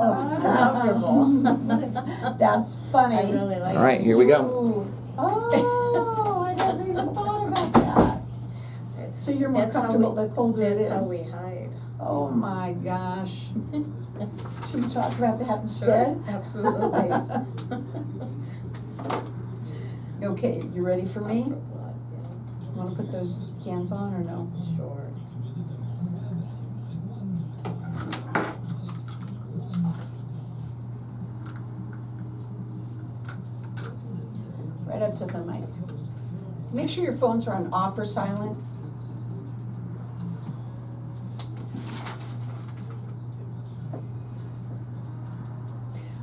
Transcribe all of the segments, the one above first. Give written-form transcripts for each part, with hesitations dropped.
Comfortable. That's funny. I really like it. All right, here we go. Ooh. Oh, I never even thought about that. So you're more comfortable the colder it is. That's how we hide. Oh my gosh. Should we talk about that instead? Sure, absolutely. Okay, you ready for me? For blood, yeah. Want to put those cans on or no? Sure. Right up to the mic. Make sure your phones are on off or silent.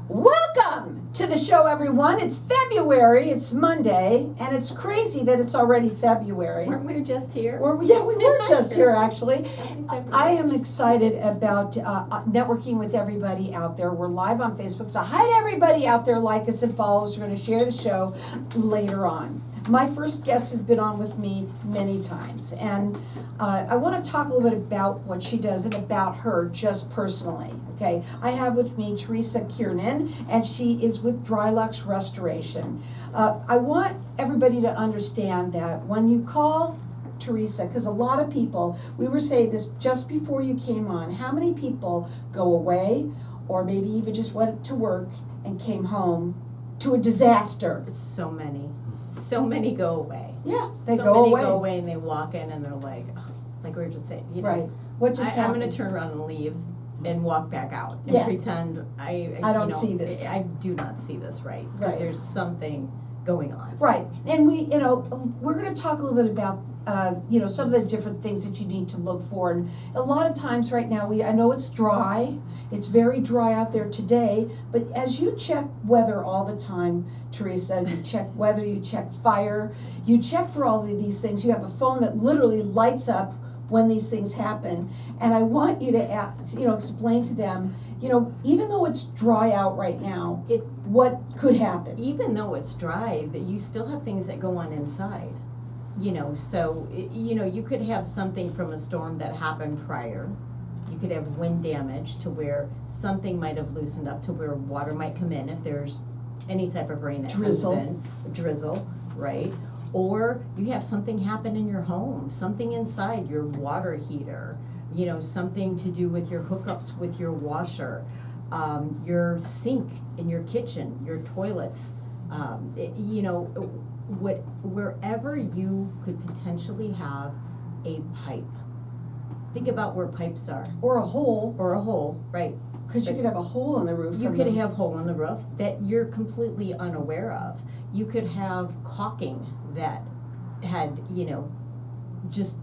Welcome to the show, everyone. It's February, it's Monday, and it's crazy that it's already February. Weren't we just here? Yeah, we were just here, actually. I am excited about networking with everybody out there. We're live on Facebook, so hi to everybody out there. Like us and follow us. We're going to share the show later on. My first guest has been on with me many times, and I want to talk a little bit about what she does and about her just personally, okay? I have with me Theresa Kiernan, and she is with DRYLUX Restoration. I want everybody to understand that when you call Theresa, because a lot of people, we were saying this just before you came on, how many people go away or maybe even just went to work and came home to a disaster? So many go away. Yeah, they so go many away. go away and they walk in and they're like we were just saying, you know, Right. What just I'm happened? going to turn around and leave and walk back out and Yeah. pretend I don't you know, see this. I do not see this right because Right. there's something going on. Right, and we, you know, we're going to talk a little bit about, you know, some of the different things that you need to look for. And a lot of times right now, I know it's dry. It's very dry out there today. But as you check weather all the time, Theresa, you check weather, you check fire, you check for all of these things. You have a phone that literally lights up when these things happen. And I want you to, you know, explain to them, you know, even though it's dry out right now, what could happen? Even though it's dry, that you still have things that go on inside. You know, so, you know, you could have something from a storm that happened prior. You could have wind damage to where something might have loosened up to where water might come in if there's any type of rain that Drizzle. comes in. Drizzle, right? Or you have something happen in your home, something inside your water heater, you know, something to do with your hookups with your washer, your sink in your kitchen, your toilets, you know, wherever you could potentially have a pipe. Think about where pipes are. Or a hole. Or a hole, right. Because you could have a hole in the roof. You could have hole in the roof that you're completely unaware of. You could have caulking that had, you know, just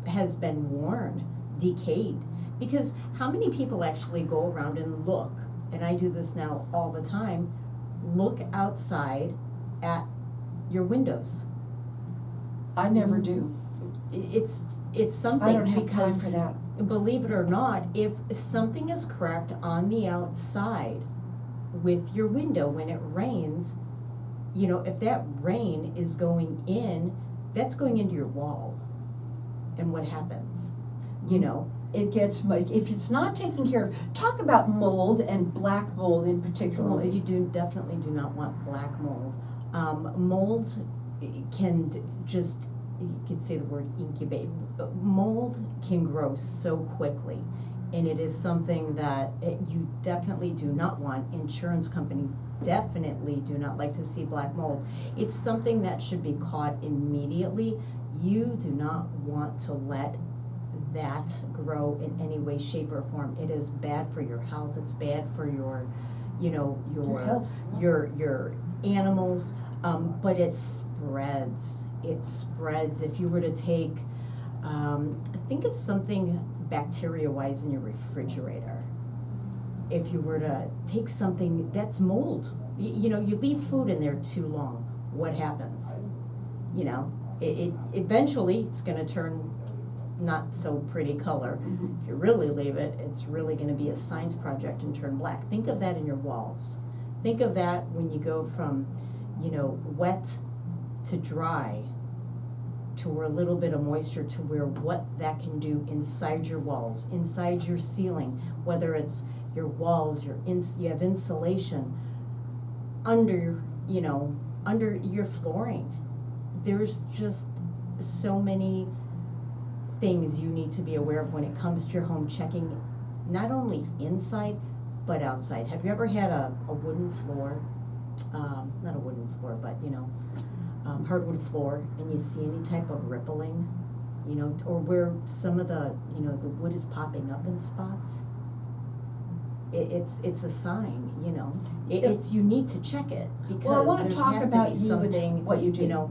has been worn, decayed. Because how many people actually go around and look, and I do this now all the time, look outside at your windows? I never do. It's something I don't have time because for that. believe it or not, if something is cracked on the outside with your window when it rains, you know, if that rain is going in, that's going into your wall. And what happens? You know? It gets, if it's not taken care of, talk about mold and black mold in particular. You definitely do not want black mold. Mold can just, you could say the word incubate. Mold can grow so quickly, and it is something that you definitely do not want. Insurance companies definitely do not like to see black mold. It's something that should be caught immediately. You do not want to let that grow in any way, shape, or form. It is bad for your health. It's bad for your, you know, your health, your animals. But it spreads. It spreads. If you were to take, think of something bacteria-wise in your refrigerator. If you were to take something that's mold, you know, you leave food in there too long, what happens? You know, it eventually it's going to turn not so pretty color. Mm-hmm. If you really leave it, it's really going to be a science project and turn black. Think of that in your walls. Think of that when you go from, you know, wet to dry to where a little bit of moisture to where what that can do inside your walls, inside your ceiling, whether it's your walls, you have insulation under, under your flooring. There's just so many things you need to be aware of when it comes to your home, checking not only inside, but outside. Have you ever had a wooden floor, not a wooden floor, but hardwood floor, and you see any type of rippling, or where some of the wood is popping up in spots? It's a sign, it's you need to check it, because Well, I wanna there talk has about to be you and something, what you do.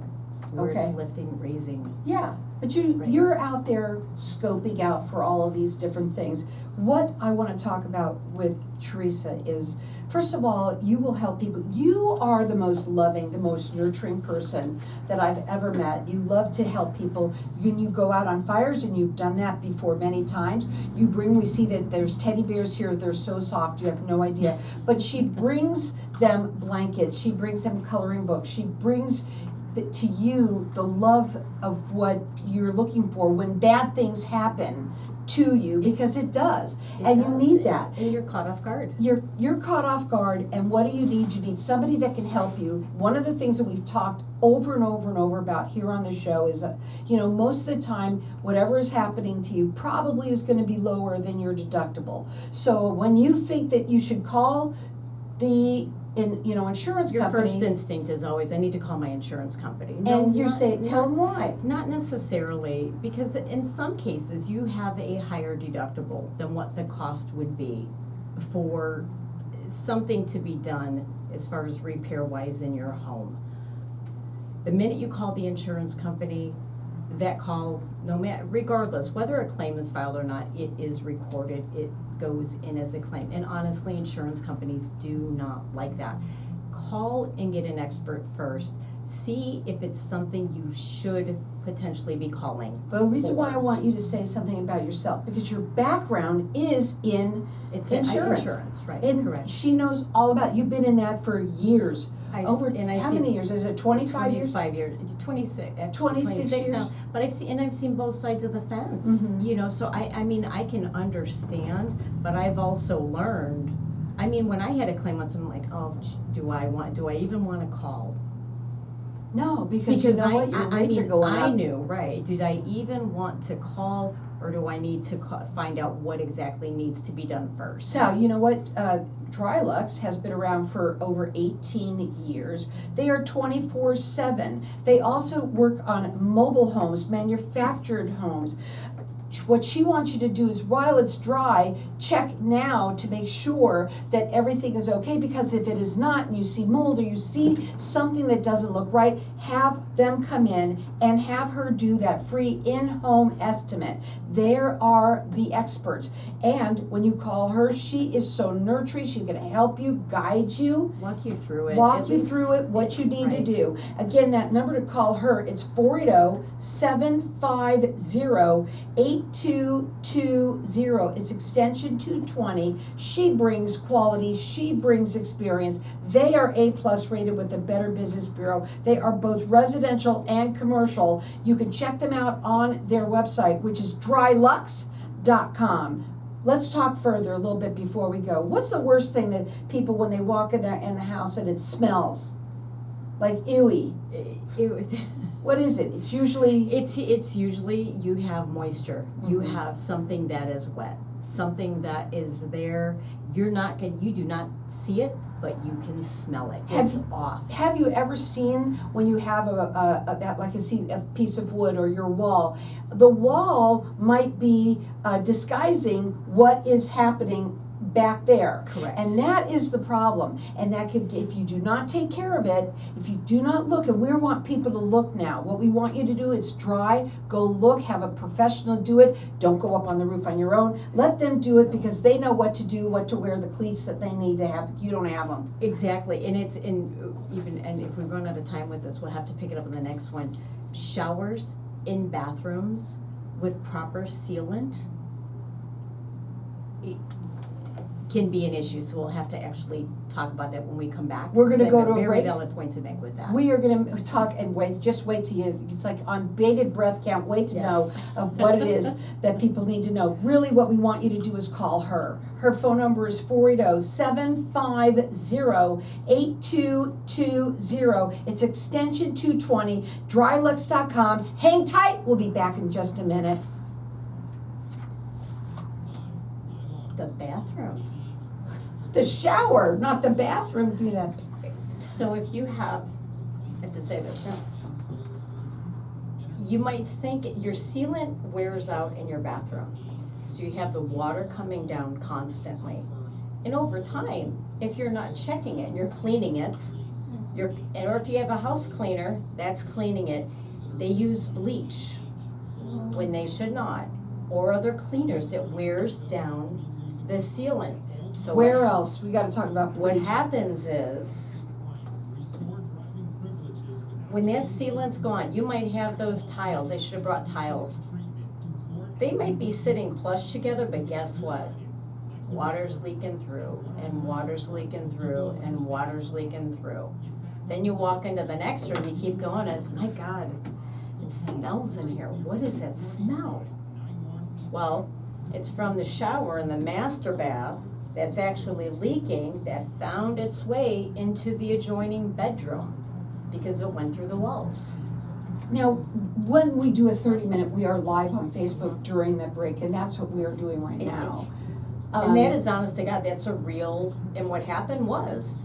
where Okay. it's lifting, raising. Yeah, but Right. you're out there scoping out for all of these different things. What I want to talk about with Theresa is, first of all, you will help people. You are the most loving, the most nurturing person that I've ever met. You love to help people. You go out on fires, and you've done that before many times. We see that there's teddy bears here. They're so soft, you have no idea. But she brings them blankets. She brings them coloring books. She brings to you the love of what you're looking for when bad things happen to you, because it does. You need that. And you're caught off guard. You're caught off guard, and what do you need? You need somebody that can help you. One of the things that we've talked over and over and over about here on the show is, most of the time, whatever is happening to you probably is going to be lower than your deductible. So when you think that you should call the insurance Your company, first instinct is always, I need to call my insurance company. and you say, tell them why. Not necessarily, because in some cases you have a higher deductible than what the cost would be for something to be done as far as repair wise in your home. The minute you call the insurance company, that call, regardless whether a claim is filed or not, it is recorded, it goes in as a claim. And honestly, insurance companies do not like that. Call and get an expert first. See if it's something you should potentially be calling. But the reason why I for. want you to say something about yourself, because your background is in It's insurance. Insurance, right? And correct. she knows all about, you've been in that for years. How many years? Is it 25 years? 25 years, 26, 26 years. now. But I've seen both sides of the fence. Mhm. So I can understand, but I've also learned. When I had a claim once, I'm like, oh, do I even want to call? No, because you know what, your rates are going up. I knew, right? Did I even want to call, or do I need to find out what exactly needs to be done first? So, you know what, DRYLUX has been around for over 18 years. They are 24/7. They also work on mobile homes, manufactured homes. What she wants you to do is, while it's dry, check now to make sure that everything is okay, because if it is not, and you see mold or you see something that doesn't look right, have them come in and have her do that free in-home estimate. There are the experts. And when you call her, she is so nurturing. She's going to help you, guide you, Walk you through it. what you need to do. Again, that number to call her, it's 480-750-8220. It's extension 220. She brings quality. She brings experience. They are A+ rated with the Better Business Bureau. They are both residential and commercial. You can check them out on their website, which is DRYLUX.com. Let's talk further a little bit before we go. What's the worst thing that people, when they walk in the house and it smells? Like ewy. What is it? It's usually... It's usually you have moisture. You have something that is wet. Something that is there. You do not see it, but you can smell it. It's off. Have you ever seen, when you have a piece of wood or your wall, the wall might be disguising what is happening back there. Correct. And that is the problem. And that could, if you do not take care of it, if you do not look, and we want people to look now. What we want you to do is dry, go look, have a professional do it. Don't go up on the roof on your own. Let them do it, because they know what to do, what to wear, the cleats that they need to have. You don't have them. Exactly. And if we run out of time with this, we'll have to pick it up in the next one. Showers in bathrooms with proper sealant. can be an issue, so we'll have to actually talk about that when we come back. We're gonna because I go have to a very break. valid point to make with that. We are gonna talk and just wait till you, it's like on bated breath, can't wait to know Yes. of what it is that people need to know. Really, what we want you to do is call her. Her phone number is 480-750-8220. It's extension 220, DRYLUX.com. Hang tight, we'll be back in just a minute. The bathroom. The shower, not the bathroom, do that. So if you have, I have to say this now. You might think your sealant wears out in your bathroom. So you have the water coming down constantly. And over time, if you're not checking it and you're cleaning it, or if you have a house cleaner that's cleaning it, they use bleach when they should not, or other cleaners. It wears down the sealant. So Where else? We gotta talk about what bleach. happens is, when that sealant's gone, you might have those tiles. They should have brought tiles. They might be sitting plush together, but guess what? Water's leaking through, and water's leaking through, and water's leaking through. Then you walk into the next room, you keep going, and it's, my God, it smells in here. What is that smell? Well, it's from the shower in the master bath that's actually leaking, that found its way into the adjoining bedroom because it went through the walls. Now, when we do a 30-minute, we are live on Facebook during the break, and that's what we are doing right now. And that is, honest to God, that's a real, and what happened was,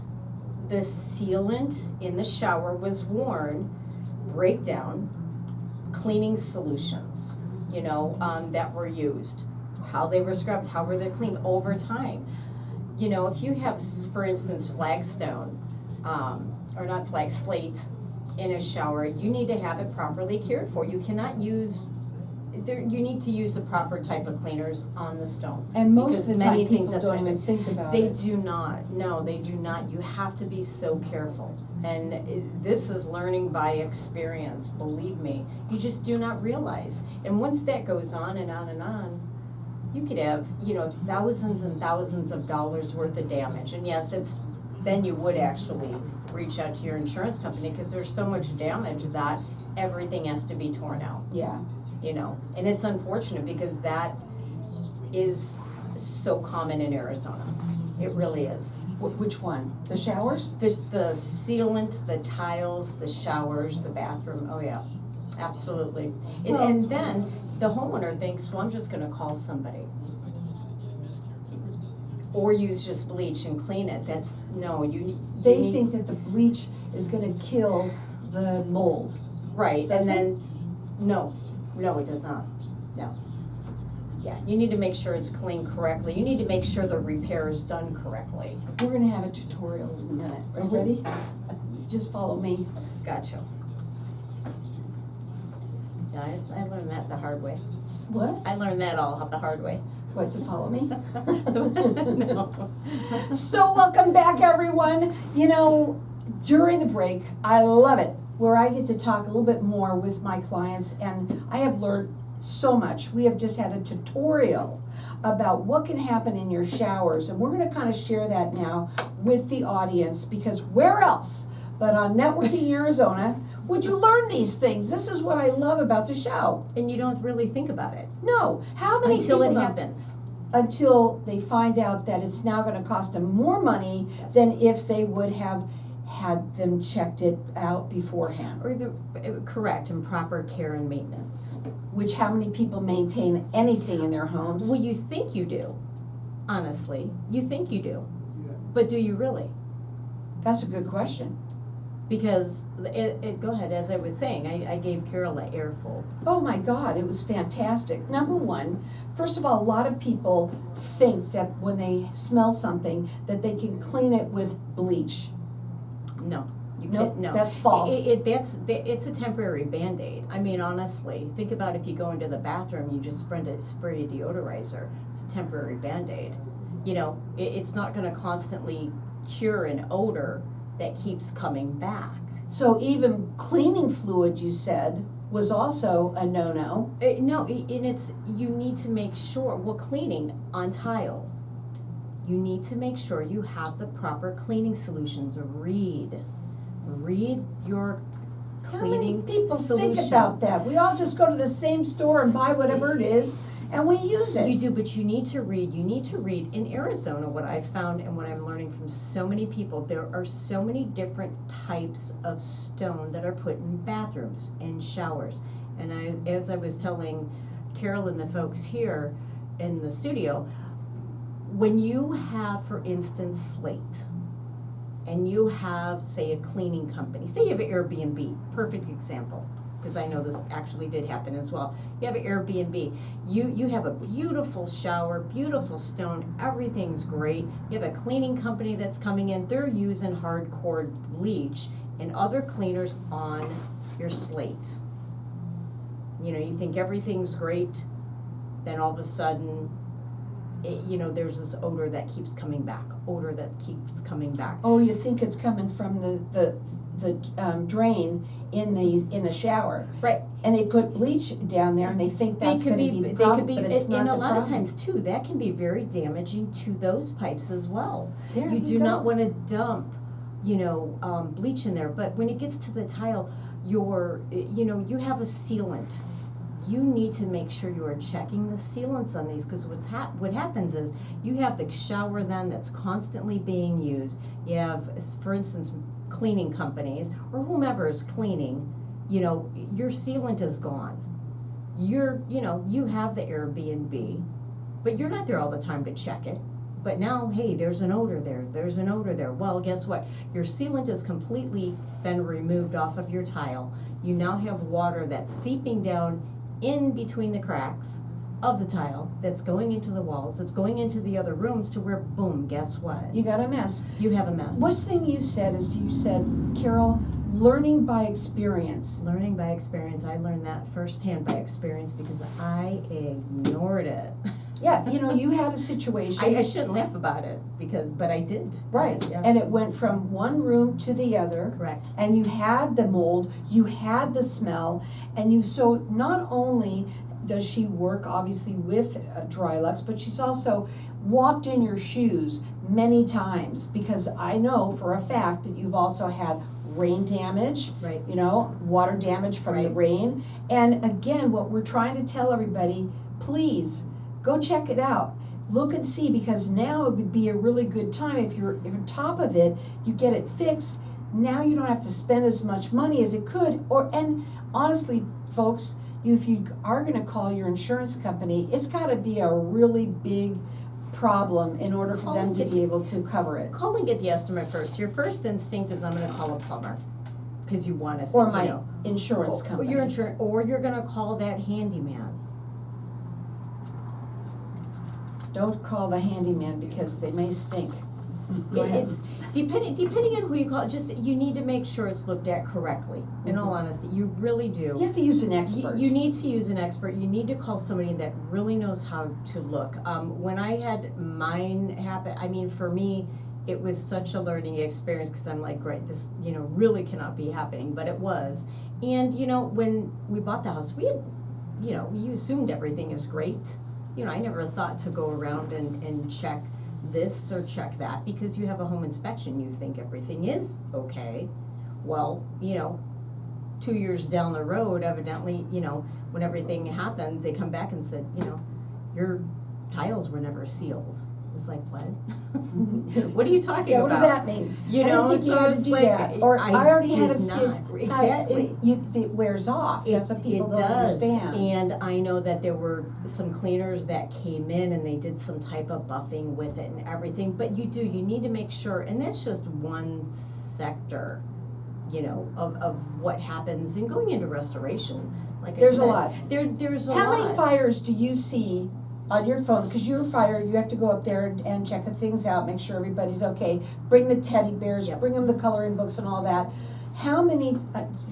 the sealant in the shower was worn, breakdown, cleaning solutions, that were used. How they were scrubbed, how were they cleaned over time. If you have, for instance, flagstone, or not slate in a shower, you need to have it properly cared for. You cannot use, you need to use the proper type of cleaners on the stone. And most because of the many time, things people that's don't what- even think about They it. do not, no, they do not. You have to be so careful. And this is learning by experience, believe me. You just do not realize. And once that goes on and on and on, you could have, thousands and thousands of dollars worth of damage. And yes, then you would actually reach out to your insurance company because there's so much damage that everything has to be torn out, Yeah. And it's unfortunate because that is so common in Arizona. It really is. Which one? The showers? The sealant, the tiles, the showers, the bathroom, oh yeah, absolutely. And then the homeowner thinks, well, I'm just gonna call somebody. Or use just bleach and clean it. That's, no, They need- think that the bleach is gonna kill the mold. Right, Does and it? then, no, it does not, no. Yeah, you need to make sure it's cleaned correctly. You need to make sure the repair is done correctly. We're gonna have a tutorial in a minute. Are you ready? Just follow me. Gotcha. Yeah, I learned that the hard way. What? I learned that all the hard way. What, to follow me? No. So welcome back, everyone. During the break, I love it, where I get to talk a little bit more with my clients, and I have learned so much. We have just had a tutorial about what can happen in your showers, and we're gonna kind of share that now with the audience, because where else but on Networking Arizona would you learn these things? This is what I love about the show. And you don't really think about it No, how many until people it know? happens. Until they find out that it's now gonna cost them more money than if they would have had them checked it out beforehand. Or even, correct, and proper care and maintenance. Which, how many people maintain anything in their homes? Well, you think you do, honestly. You think you do. But do you really? That's a good question. Because go ahead, as I was saying, I gave Carol an earful. Oh my God, it was fantastic. Number one, first of all, a lot of people think that when they smell something, that they can clean it with bleach. No, you Nope, can't, no. that's false. It's a temporary Band-Aid. I mean, honestly, think about if you go into the bathroom, you just spray a deodorizer. It's a temporary Band-Aid. It's not gonna constantly cure an odor that keeps coming back. So even cleaning fluid, you said, was also a no-no. No, and you need to make sure, cleaning on tile, you need to make sure you have the proper cleaning solutions. Read your How many cleaning people solutions. think about that? We all just go to the same store and buy whatever it is, and we use it. You do, but you need to read. You need to read. In Arizona, what I've found and what I'm learning from so many people, there are so many different types of stone that are put in bathrooms and showers. And as I was telling Carol and the folks here in the studio, when you have, for instance, slate, and you have, say, a cleaning company, say you have an Airbnb, perfect example, because I know this actually did happen as well. You have an Airbnb, you have a beautiful shower, beautiful stone, everything's great. You have a cleaning company that's coming in, they're using hardcore bleach and other cleaners on your slate. You know, you think everything's great, then all of a sudden, there's this odor that keeps coming back, Oh, you think it's coming from the drain in the shower. Right. And they put bleach down there and they think that's gonna be the problem, but it's not and the a lot problem. of times too, that can be very damaging to those pipes as well. There You do go. not wanna dump, bleach in there, but when it gets to the tile, you have a sealant. You need to make sure you are checking the sealants on these, because what happens is you have the shower then that's constantly being used. You have, for instance, cleaning companies or whomever is cleaning, your sealant is gone. You have the Airbnb, but you're not there all the time to check it. But now, hey, there's an odor there. Well, guess what? Your sealant has completely been removed off of your tile. You now have water that's seeping down in between the cracks of the tile, that's going into the walls, that's going into the other rooms, to where, boom, guess what? You got a mess. You have a mess. One thing you said, Carol, learning by experience. Learning by experience. I learned that firsthand by experience because I ignored it. Yeah, you had a situation. I shouldn't laugh about it but I did. Right, Yeah. and it went from one room to the other. Correct. And you had the mold, you had the smell, and so not only does she work obviously with DRYLUX, but she's also walked in your shoes many times, because I know for a fact that you've also had rain damage, Right. Water damage from the Right. rain. And again, what we're trying to tell everybody, please go check it out. Look and see, because now it would be a really good time if you're on top of it, you get it fixed. Now you don't have to spend as much money as it could. And honestly, folks, if you are going to call your insurance company, it's got to be a really big problem in order for them to be able to cover it. Call and get the estimate first. Your first instinct is, I'm going to call a plumber, because you want to. Or my insurance company. Or you're going to call that handyman. Don't call the handyman, because they may stink. Go ahead. It's depending on who you call. Just, you need to make sure it's looked at correctly. In all honesty, you really do. You have to use an expert. You need to use an expert. You need to call somebody that really knows how to look. When I had mine happen, for me, it was such a learning experience, because I'm like, great, this, really cannot be happening, but it was. And, when we bought the house, we had, you assumed everything is great. I never thought to go around and check this or check that, because you have a home inspection, you think everything is okay. Well, 2 years down the road, evidently, when everything happened, they come back and said, your tiles were never sealed. It's like, what? What are you talking about? What does that mean? I didn't think you had to do that. Or I already had did it not. Exactly. It wears off. That's what people don't understand. And I know that there were some cleaners that came in and they did some type of buffing with it and everything. But you need to make sure, and that's just one sector, of what happens in going into restoration. Like There's I said, a lot. There's a lot. How many fires do you see on your phone? Because you're a fire, you have to go up there and check things out, make sure everybody's okay. Bring the teddy bears, Yep. bring them the coloring books and all that. How many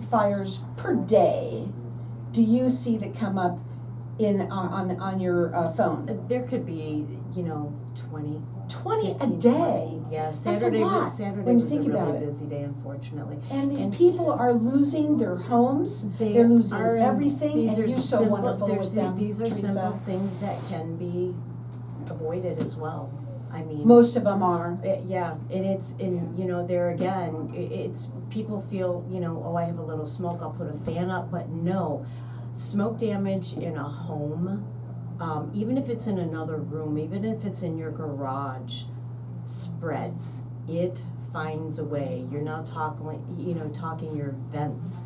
fires per day do you see that come up on your phone? There could be, 20. 20 a 15, day. 20. Yeah, That's Saturday a lot was when you a think about really it. busy day, unfortunately. And these people are losing their homes. They They're losing are, everything, these and are you're so simple- wonderful with them, These are Theresa. simple things that can be avoided as well. I mean. Most of them are. Yeah, and you know, there again, it's, people feel, you know, oh, I have a little smoke, I'll put a fan up, but no. Smoke damage in a home, even if it's in another room, even if it's in your garage, spreads. It finds a way. You're not talking your vents.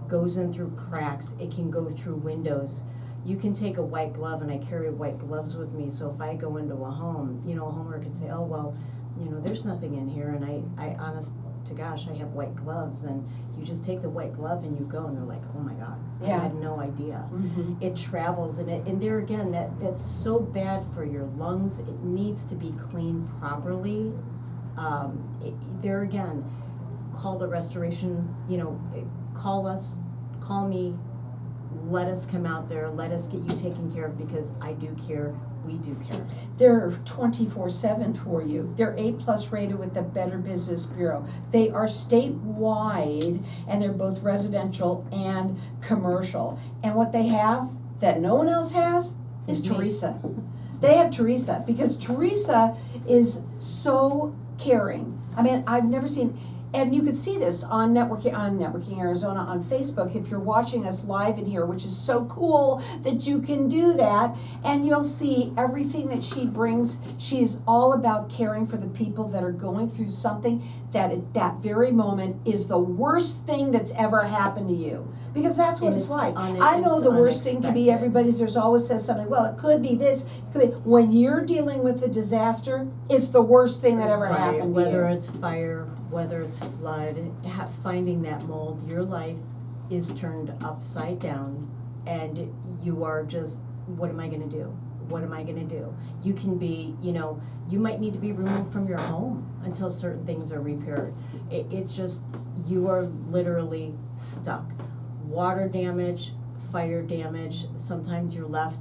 Goes in through cracks, it can go through windows. You can take a white glove, and I carry white gloves with me, so if I go into a home, you know, a homeowner could say, oh, well, you know, there's nothing in here, and I honest to gosh, I have white gloves, and you just take the white glove and you go, and they're like, oh my God, Yeah. I had no idea. Mm-hmm. It travels, and there again, that's so bad for your lungs. It needs to be cleaned properly. There again, call the restoration, you know, call us, call me, let us come out there, let us get you taken care of, because I do care, we do care. They're 24/7 for you. They're A+ rated with the Better Business Bureau. They are statewide, and they're both residential and commercial. And what they have that no one else has is Mhm. Theresa. They have Theresa, because Theresa is so caring. I mean, I've never seen, and you could see this on Networking Arizona on Facebook if you're watching us live in here, which is so cool that you can do that, and you'll see everything that she brings. She's all about caring for the people that are going through something that at that very moment is the worst thing that's ever happened to you, because that's what And it's like. it's I know it's the worst thing can be unexpected. everybody's. There's always says something, well, it could be this, it could be. When you're dealing with a disaster, it's the worst thing that ever Right, happened to you. whether it's fire, whether it's flood, finding that mold, your life is turned upside down, and you are just, what am I gonna do? What am I gonna do? You can be, you know, you might need to be removed from your home until certain things are repaired. It's just, you are literally stuck. Water damage, fire damage, sometimes you know,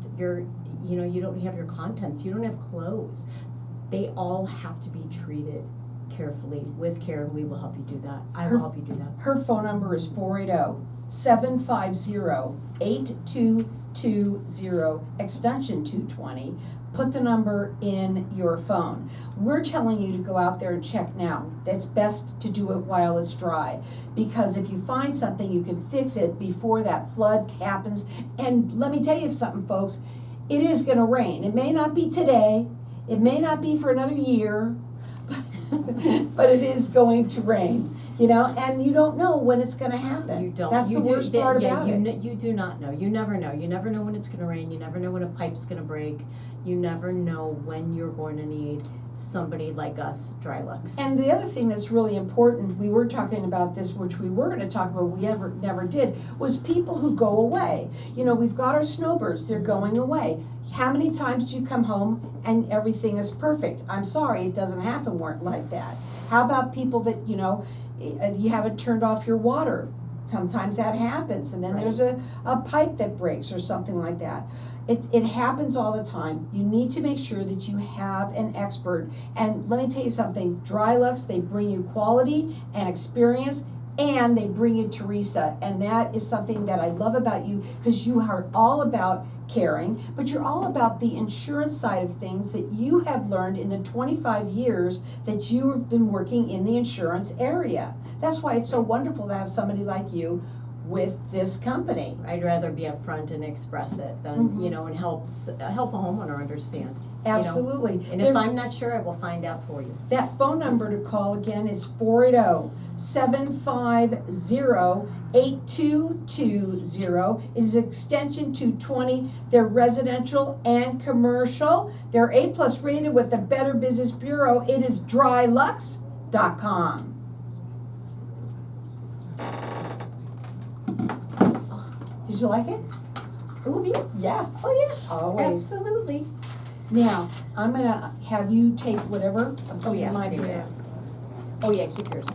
you don't have your contents, you don't have clothes. They all have to be treated carefully, with care, and we will help you do that. I will help you do that. Her phone number is 480-750-8220, extension 220. Put the number in your phone. We're telling you to go out there and check now. It's best to do it while it's dry, because if you find something, you can fix it before that flood happens. And let me tell you something, folks, it is gonna rain. It may not be today, it may not be for another year, but it is going to rain, you know, and you don't know when it's going to happen. You don't. That's the worst part about it. You do not know. You never know. You never know when it's going to rain. You never know when a pipe's going to break. You never know when you're going to need somebody like us, DRYLUX. And the other thing that's really important, we were talking about this, which we were going to talk about, we never did, was people who go away. You know, we've got our snowbirds, they're going away. How many times do you come home and everything is perfect? I'm sorry, it doesn't happen like that. How about people that, you know, you haven't turned off your water? Sometimes that happens, and then Right. there's a pipe that breaks or something like that. It happens all the time. You need to make sure that you have an expert. And let me tell you something, DRYLUX, they bring you quality and experience, and they bring you Theresa. And that is something that I love about you, because you are all about caring, but you're all about the insurance side of things that you have learned in the 25 years that you have been working in the insurance area. That's why it's so wonderful to have somebody like you with this company. I'd rather be upfront and express it than, Mhm. you know, and help a homeowner understand. Absolutely. You know? And There- if I'm not sure, I will find out for you. That phone number to call again is 480-750-8220. It is extension 220. They're residential and commercial. They're A+ rated with the Better Business Bureau. It is DRYLUX.com. Did you like it? Ooh, Yeah. oh yeah, Always. absolutely. Now, I'm gonna have you take whatever. I'm Oh putting yeah, mine yeah, here. yeah. Oh yeah, keep yours.